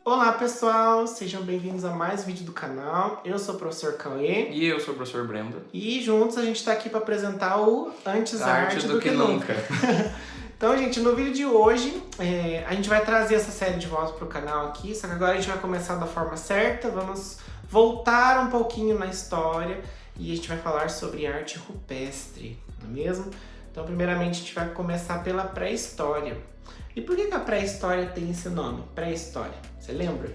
Olá pessoal, sejam bem-vindos a mais um vídeo do canal. Eu sou o professor Cauê. E eu sou o professor Brendo. E juntos a gente está aqui para apresentar o Antes Arte do que Nunca. Então, gente, no vídeo de hoje a gente vai trazer essa série de volta para o canal aqui, só que agora a gente vai começar da forma certa, vamos voltar um pouquinho na história e a gente vai falar sobre arte rupestre, não é mesmo? Então, primeiramente, a gente vai começar pela pré-história. E por que a pré-história tem esse nome, pré-história? Você lembra?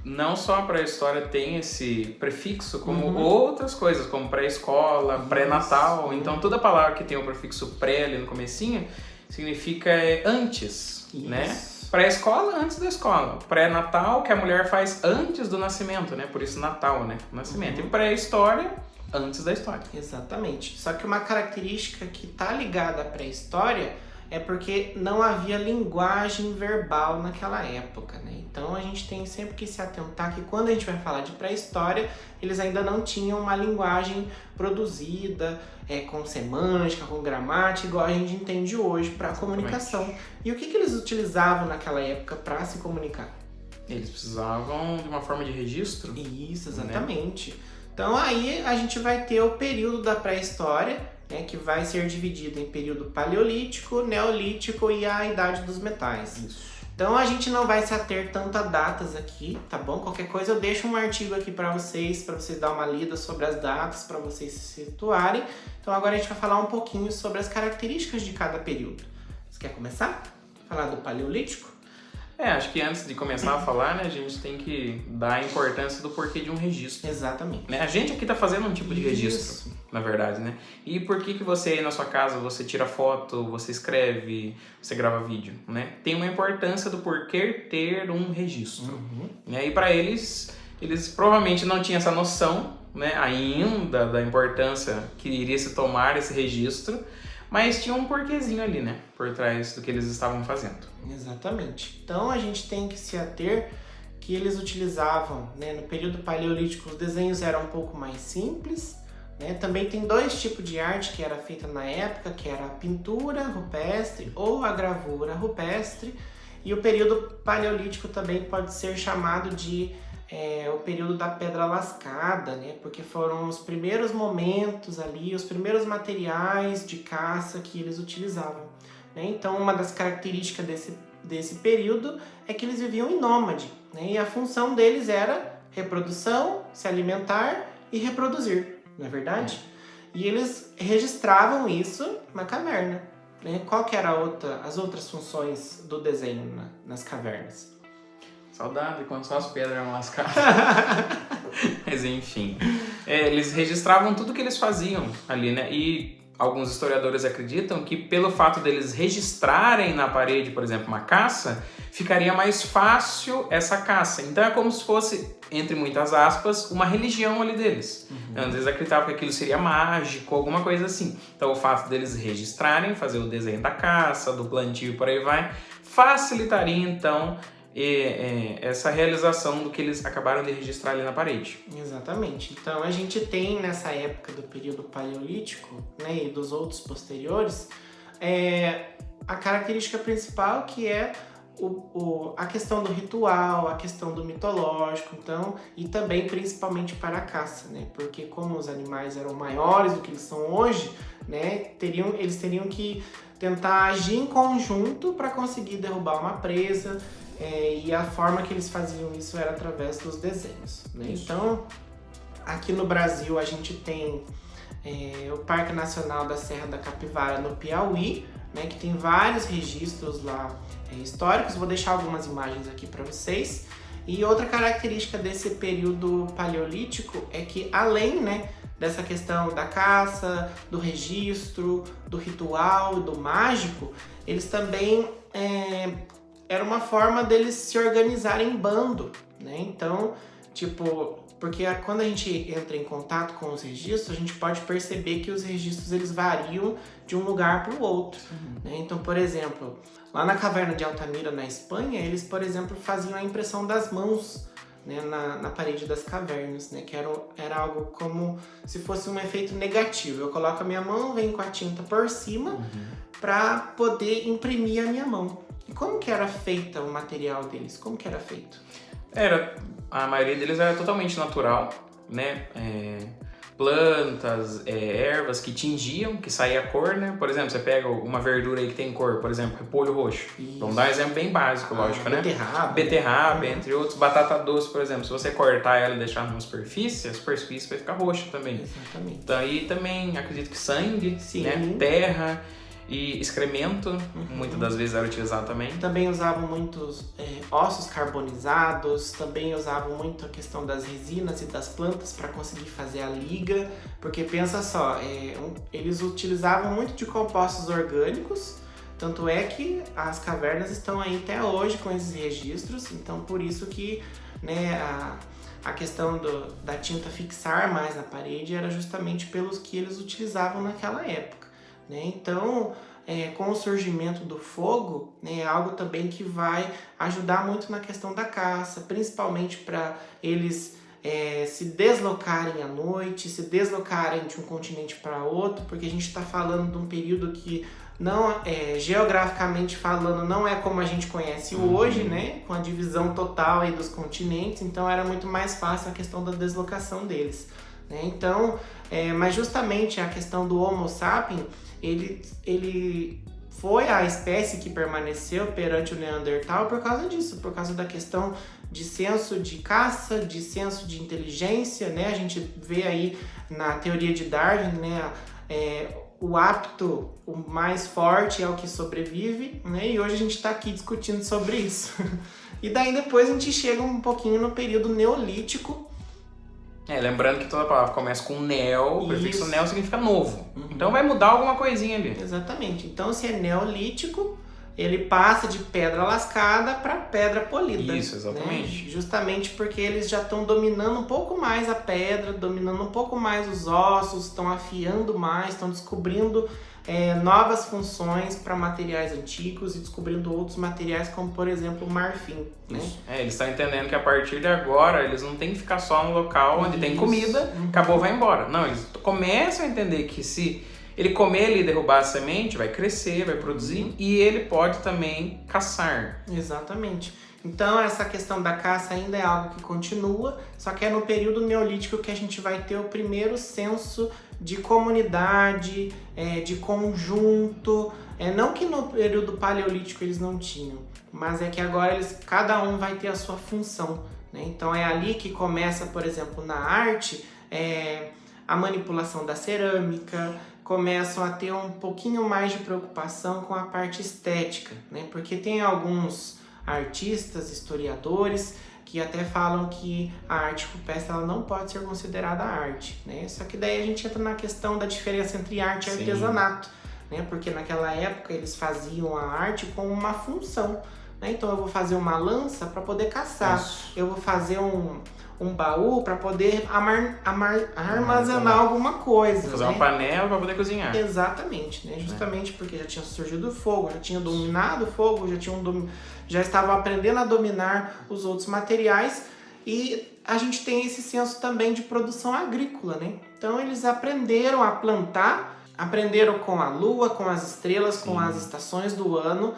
Não só a pré-história tem esse prefixo, como outras coisas, como pré-escola, pré-natal. Então, toda palavra que tem o prefixo pré ali no comecinho, significa antes, né? Pré-escola, antes da escola. Pré-natal, que a mulher faz antes do nascimento, né? Por isso Natal, né? Nascimento. E pré-história, antes da história. Exatamente. Só que uma característica que está ligada à pré-história é porque não havia linguagem verbal naquela época, né? Então a gente tem sempre que se atentar que quando a gente vai falar de pré-história, eles ainda não tinham uma linguagem produzida, com semântica, com gramática, igual a gente entende hoje para a comunicação. E o que eles utilizavam naquela época para se comunicar? Eles precisavam de uma forma de registro. Isso, exatamente. Né? Então aí a gente vai ter o período da pré-história, que vai ser dividido em período paleolítico, neolítico e a idade dos metais. Isso. Então a gente não vai se ater tanto a datas aqui, tá bom? Qualquer coisa eu deixo um artigo aqui para vocês dar uma lida sobre as datas, para vocês se situarem. Então agora a gente vai falar um pouquinho sobre as características de cada período. Você quer começar? Falar do paleolítico? Acho que antes de começar a falar, né, a gente tem que dar a importância do porquê de um registro. Exatamente. Né? A gente aqui tá fazendo um tipo de registro, na verdade, né? E por que você aí na sua casa, você tira foto, você escreve, você grava vídeo, né? Tem uma importância do porquê ter um registro. E para eles provavelmente não tinham essa noção, né, ainda da importância que iria se tomar esse registro, mas tinha um porquezinho ali, né, por trás do que eles estavam fazendo. Exatamente. Então a gente tem que se ater que eles utilizavam, né, no período paleolítico os desenhos eram um pouco mais simples, né? Também tem dois tipos de arte que era feita na época, que era a pintura rupestre ou a gravura rupestre, e o período paleolítico também pode ser chamado de o período da pedra lascada, né? Porque foram os primeiros momentos ali, os primeiros materiais de caça que eles utilizavam. Né? Então, uma das características desse período é que eles viviam em nômade, né? E a função deles era reprodução, se alimentar e reproduzir, não é verdade? E eles registravam isso na caverna. Né? Qual que era as outras funções do desenho nas cavernas? Saudade quando só as pedras eram lascadas. Mas enfim, eles registravam tudo que eles faziam ali, né? E alguns historiadores acreditam que pelo fato deles registrarem na parede, por exemplo, uma caça, ficaria mais fácil essa caça. Então é como se fosse, entre muitas aspas, uma religião ali deles. Então, eles acreditavam que aquilo seria mágico, alguma coisa assim. Então o fato deles registrarem, fazer o desenho da caça, do plantio e por aí vai, facilitaria então essa realização do que eles acabaram de registrar ali na parede. Exatamente. Então a gente tem nessa época do período paleolítico, né, e dos outros posteriores, a característica principal que é a questão do ritual, a questão do mitológico, então, e também principalmente para a caça, né? Porque como os animais eram maiores do que eles são hoje, né, eles teriam que tentar agir em conjunto para conseguir derrubar uma presa. E a forma que eles faziam isso era através dos desenhos, né? Então, aqui no Brasil a gente tem o Parque Nacional da Serra da Capivara no Piauí, né, que tem vários registros lá históricos. Vou deixar algumas imagens aqui para vocês. E outra característica desse período paleolítico é que além, né, dessa questão da caça, do registro, do ritual, do mágico, eles também era uma forma deles se organizarem em bando, né? Então, porque quando a gente entra em contato com os registros, a gente pode perceber que os registros eles variam de um lugar para o outro. Né? Então, por exemplo, lá na caverna de Altamira, na Espanha, eles, por exemplo, faziam a impressão das mãos né, na parede das cavernas, né, que era algo como se fosse um efeito negativo. Eu coloco a minha mão, venho com a tinta por cima para poder imprimir a minha mão. E como que era feita o material deles? Como que era feito? A maioria deles era totalmente natural, né? Plantas, ervas que tingiam, que saía a cor, né? Por exemplo, você pega uma verdura aí que tem cor, por exemplo, repolho roxo. Isso. Vamos dar um exemplo bem básico, lógico, né? Beterraba, entre outros. Batata doce, por exemplo. Se você cortar ela e deixar numa superfície, a superfície vai ficar roxa também. Exatamente. Então aí também, acredito que sangue, Sim. né? Terra e excremento, muitas das vezes era utilizado também. Também usavam muitos ossos carbonizados, também usavam muito a questão das resinas e das plantas para conseguir fazer a liga, porque pensa só, eles utilizavam muito de compostos orgânicos, tanto é que as cavernas estão aí até hoje com esses registros, então por isso que, né, a questão da tinta fixar mais na parede era justamente pelos que eles utilizavam naquela época. Né? Então, com o surgimento do fogo, né, é algo também que vai ajudar muito na questão da caça, principalmente para eles se deslocarem à noite, se deslocarem de um continente para outro, porque a gente está falando de um período que não geograficamente falando não é como a gente conhece hoje, né, com a divisão total aí dos continentes, então era muito mais fácil a questão da deslocação deles. Né? Então, mas justamente a questão do Homo sapiens, ele foi a espécie que permaneceu perante o Neandertal por causa disso, por causa da questão de senso de caça, de senso de inteligência, né? A gente vê aí na teoria de Darwin, né? O apto, o mais forte é o que sobrevive, né? E hoje a gente está aqui discutindo sobre isso. E daí depois a gente chega um pouquinho no período neolítico. Lembrando que toda palavra começa com neo, o prefixo neo significa novo. Então vai mudar alguma coisinha ali. Exatamente. Então, se é neolítico, ele passa de pedra lascada para pedra polida. Isso, exatamente. Né? Justamente porque eles já estão dominando um pouco mais a pedra, dominando um pouco mais os ossos, estão afiando mais, estão descobrindo novas funções para materiais antigos e descobrindo outros materiais, como por exemplo o marfim. Né? Eles estão entendendo que a partir de agora eles não tem que ficar só no local onde tem comida, acabou, vai embora. Não, eles começam a entender que se ele comer ali e derrubar a semente, vai crescer, vai produzir e ele pode também caçar. Exatamente. Então essa questão da caça ainda é algo que continua, só que é no período neolítico que a gente vai ter o primeiro senso de comunidade, de conjunto. Não que no período paleolítico eles não tinham, mas é que agora cada um vai ter a sua função. Né? Então é ali que começa, por exemplo, na arte, a manipulação da cerâmica, começam a ter um pouquinho mais de preocupação com a parte estética, né? Porque tem alguns artistas, historiadores, que até falam que a arte rupestre ela não pode ser considerada arte, né? Só que daí a gente entra na questão da diferença entre arte e artesanato, né? Porque naquela época eles faziam a arte com uma função, né? Então eu vou fazer uma lança para poder caçar, eu vou fazer um baú para poder armazenar alguma coisa. Fazer uma panela para poder cozinhar. Exatamente, né? Justamente porque já tinha surgido o fogo, já tinha dominado o fogo, já estavam aprendendo a dominar os outros materiais e a gente tem esse senso também de produção agrícola, né? Então eles aprenderam a plantar, aprenderam com a lua, com as estrelas, com as estações do ano,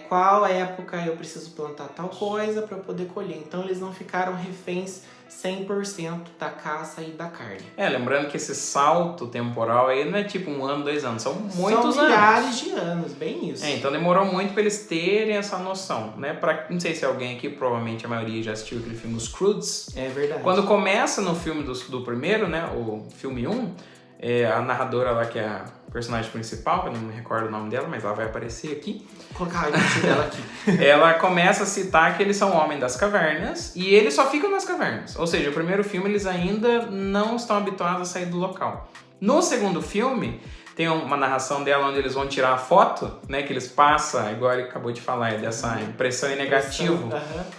qual época eu preciso plantar tal coisa para eu poder colher. Então eles não ficaram reféns 100% da caça e da carne. Lembrando que esse salto temporal aí não é tipo 1 ano, 2 anos, são muitos anos. São milhares de anos, bem isso. Então demorou muito para eles terem essa noção, né? Não sei se alguém aqui, provavelmente a maioria já assistiu aquele filme Os Croods. É verdade. Quando começa no filme do primeiro, né? O filme 1, a narradora lá, que é a personagem principal, eu não me recordo o nome dela, mas ela vai aparecer aqui. Vou colocar a imagem dela aqui. Ela começa a citar que eles são homens das cavernas e eles só ficam nas cavernas. Ou seja, o primeiro filme eles ainda não estão habituados a sair do local. No segundo filme, tem uma narração dela onde eles vão tirar a foto, né? Que eles passam, igual ele acabou de falar, dessa impressão em negativo.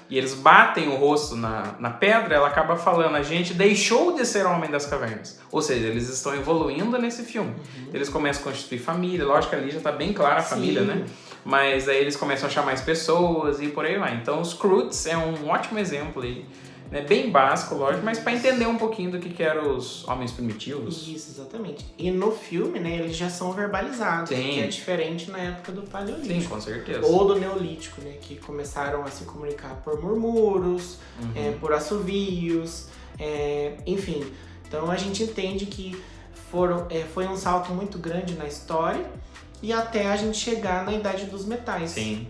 E eles batem o rosto na pedra, ela acaba falando, a gente deixou de ser homem das cavernas. Ou seja, eles estão evoluindo nesse filme. Eles começam a constituir família, lógico que ali já tá bem clara a família, né? Mas aí eles começam a achar mais pessoas e por aí vai. Então os Croods é um ótimo exemplo aí né? Bem básico, lógico, mas para entender um pouquinho do que eram os homens primitivos. Isso, exatamente. E no filme, né, eles já são verbalizados, Sim. que é diferente na época do Paleolítico. Sim, com certeza. Ou do Neolítico, né, que começaram a se comunicar por murmúrios, por assovios, enfim. Então a gente entende que foi um salto muito grande na história e até a gente chegar na Idade dos Metais. Sim.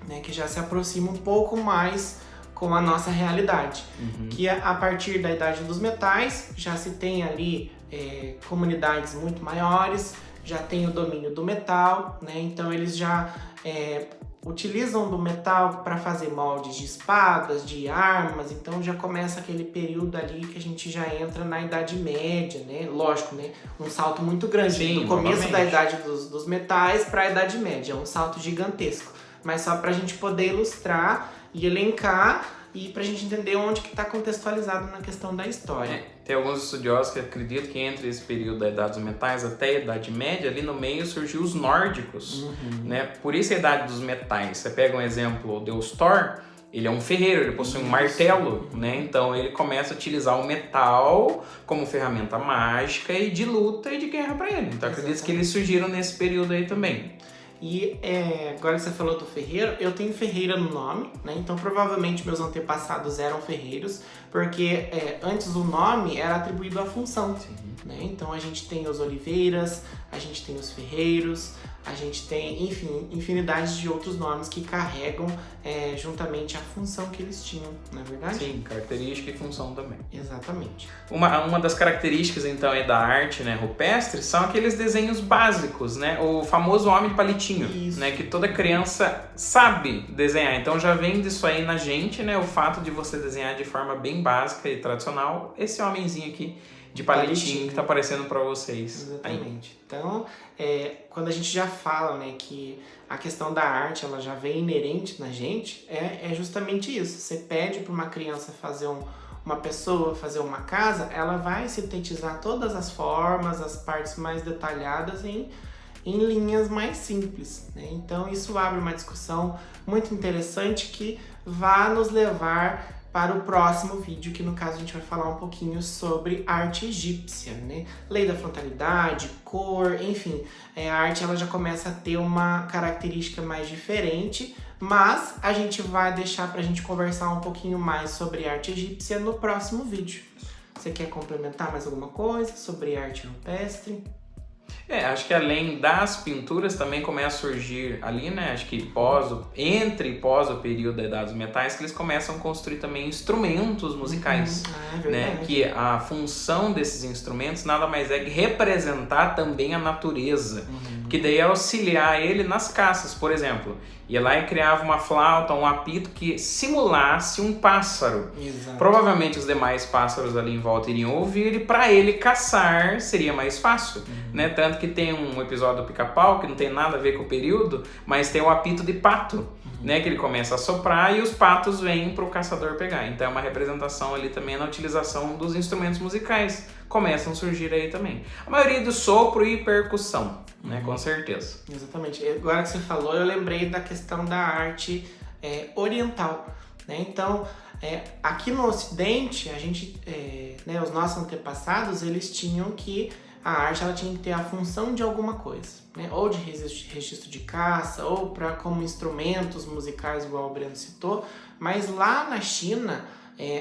Né, que já se aproxima um pouco mais com a nossa realidade. Que a partir da Idade dos Metais já se tem ali comunidades muito maiores, já tem o domínio do metal, né? Então eles já utilizam do metal para fazer moldes de espadas, de armas, então já começa aquele período ali que a gente já entra na Idade Média, né? Lógico, né? Um salto muito grande. Sim, do começo novamente. da Idade dos Metais para a Idade Média, um salto gigantesco. Mas só para a gente poder ilustrar e elencar e para a gente entender onde que está contextualizado na questão da história. Tem alguns estudiosos que acreditam que entre esse período da Idade dos Metais até a Idade Média, ali no meio surgiu os nórdicos, né? Por isso a Idade dos Metais. Você pega um exemplo, o deus Thor, ele é um ferreiro, ele possui um martelo, né? Então ele começa a utilizar o metal como ferramenta mágica e de luta e de guerra para ele. Então acredito que eles surgiram nesse período aí também. E agora que você falou do ferreiro, eu tenho Ferreira no nome, né? Então provavelmente meus antepassados eram ferreiros, porque antes o nome era atribuído à função. Né? Então a gente tem os oliveiras, a gente tem os ferreiros, a gente tem, enfim, infinidade de outros nomes que carregam juntamente a função que eles tinham, não é verdade? Sim, característica e função também. Exatamente. Uma das características, então, da arte, né, rupestre são aqueles desenhos básicos, né? O famoso homem de palitinho, né? Que toda criança sabe desenhar. Então já vem disso aí na gente, né? O fato de você desenhar de forma bem básica e tradicional esse homenzinho aqui de palitinho que tá aparecendo para vocês. Exatamente. Aí. Então, quando a gente já fala, né, que a questão da arte ela já vem inerente na gente, é justamente isso. Você pede para uma criança fazer uma pessoa fazer uma casa, ela vai sintetizar todas as formas, as partes mais detalhadas em linhas mais simples. Né? Então, isso abre uma discussão muito interessante que vai nos levar para o próximo vídeo, que no caso a gente vai falar um pouquinho sobre arte egípcia, né? Lei da frontalidade, cor, enfim. A arte ela já começa a ter uma característica mais diferente, mas a gente vai deixar para a gente conversar um pouquinho mais sobre arte egípcia no próximo vídeo. Você quer complementar mais alguma coisa sobre arte rupestre? Acho que além das pinturas também começa a surgir ali, né? Acho que entre e pós o período da Idade dos Metais, que eles começam a construir também instrumentos musicais. Né? Que a função desses instrumentos nada mais é que representar também a natureza. Que daí é auxiliar ele nas caças, por exemplo. Ia lá e criava uma flauta, um apito que simulasse um pássaro. Exato. Provavelmente os demais pássaros ali em volta iriam ouvir e para ele caçar seria mais fácil. Né? Tanto que tem um episódio do Pica-Pau que não tem nada a ver com o período, mas tem o apito de pato. Né, que ele começa a soprar e os patos vêm para o caçador pegar. Então é uma representação ali também na utilização dos instrumentos musicais. Começam a surgir aí também. A maioria do sopro e percussão, né, com certeza. Exatamente. Agora que você falou, eu lembrei da questão da arte oriental. Né? Então, aqui no Ocidente, a gente, né, os nossos antepassados, eles tinham que a arte ela tinha que ter a função de alguma coisa, né? Ou de registro de caça, ou como instrumentos musicais, igual o Breno citou. Mas lá na China,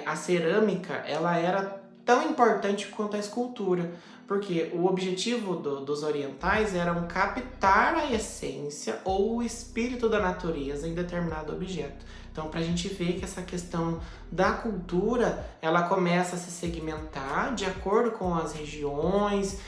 a cerâmica ela era tão importante quanto a escultura, porque o objetivo dos orientais era captar a essência ou o espírito da natureza em determinado objeto. Então, para a gente ver que essa questão da cultura, ela começa a se segmentar de acordo com as regiões,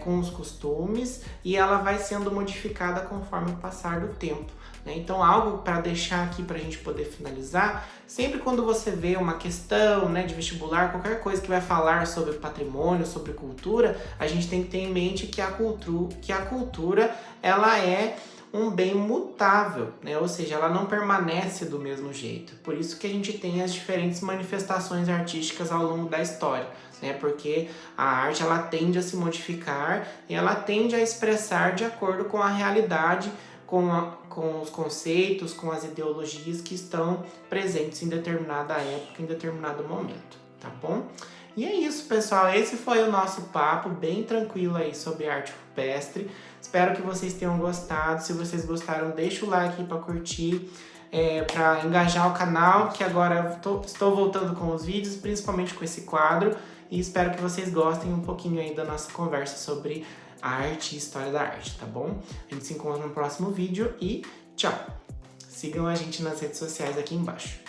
com os costumes, e ela vai sendo modificada conforme o passar do tempo. Né? Então, algo para deixar aqui para a gente poder finalizar, sempre quando você vê uma questão, né, de vestibular, qualquer coisa que vai falar sobre patrimônio, sobre cultura, a gente tem que ter em mente que a cultura ela é um bem mutável, né? Ou seja, ela não permanece do mesmo jeito. Por isso que a gente tem as diferentes manifestações artísticas ao longo da história, né? Porque a arte ela tende a se modificar e ela tende a expressar de acordo com a realidade com os conceitos, com as ideologias que estão presentes em determinada época, em determinado momento, tá bom? E é isso, pessoal. Esse foi o nosso papo bem tranquilo aí sobre arte rupestre. Espero que vocês tenham gostado. Se vocês gostaram, deixa o like aí para curtir, para engajar o canal, que agora estou voltando com os vídeos, principalmente com esse quadro. E espero que vocês gostem um pouquinho aí da nossa conversa sobre arte e história da arte, tá bom? A gente se encontra no próximo vídeo e tchau! Sigam a gente nas redes sociais aqui embaixo.